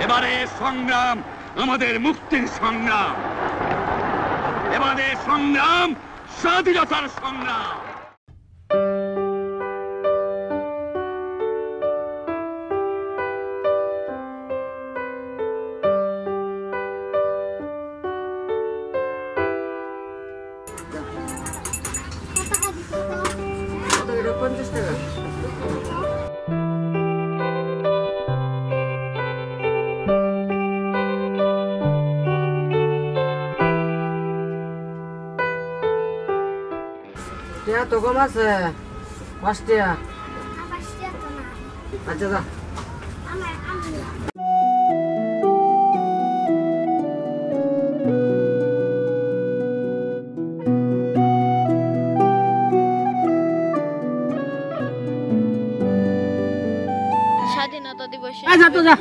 এবারে সংগ্রাম আমাদের মুক্তির সংগ্রাম, এবারে সংগ্রাম স্বাধীনতার সংগ্রাম। তো কম আছে 5 টাকা। আচ্ছা যা। স্বাধীনতা দিবসে যা তো যা।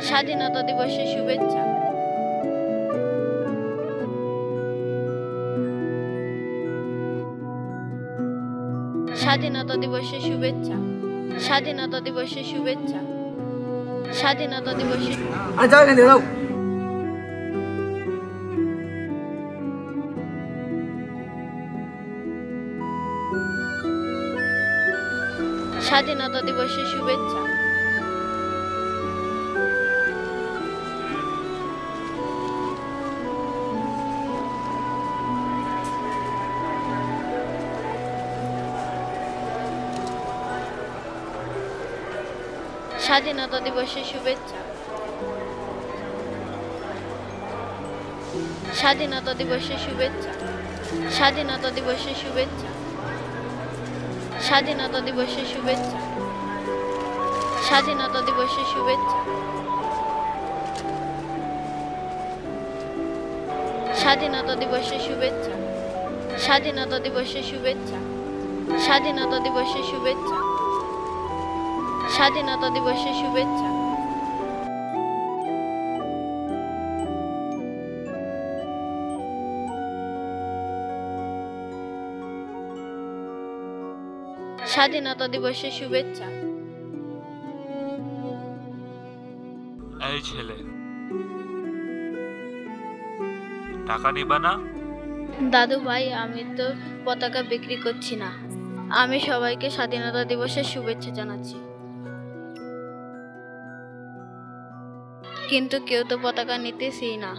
স্বাধীনতা দিবসের শুভেচ্ছা। স্বাধীনতা দিবসের শুভেচ্ছা। স্বাধীনতা দিবসের শুভেচ্ছা। স্বাধীনতা দিবসের আচ্ছা এখানে দাও। স্বাধীনতা দিবসের শুভেচ্ছা। স্বাধীনতা দিবসের শুভেচ্ছা। স্বাধীনতা দিবসের শুভেচ্ছা। স্বাধীনতা দিবসের শুভেচ্ছা। স্বাধীনতা দিবসের শুভেচ্ছা। স্বাধীনতা দিবসের শুভেচ্ছা। স্বাধীনতা দিবসের শুভেচ্ছা। স্বাধীনতা দিবসের শুভেচ্ছা। স্বাধীনতা দিবসের শুভেচ্ছা। স্বাধীনতা দিবসের শুভেচ্ছা। স্বাধীনতা দিবসের শুভেচ্ছা। এই ছেলে, টাকা নিবা না? দাদু ভাই, আমি তো পতাকা বিক্রি করছি না। আমি সবাইকে স্বাধীনতা দিবসের শুভেচ্ছা জানাচ্ছি, কিন্তু কেউ তো পতাকা নিতেছেই না।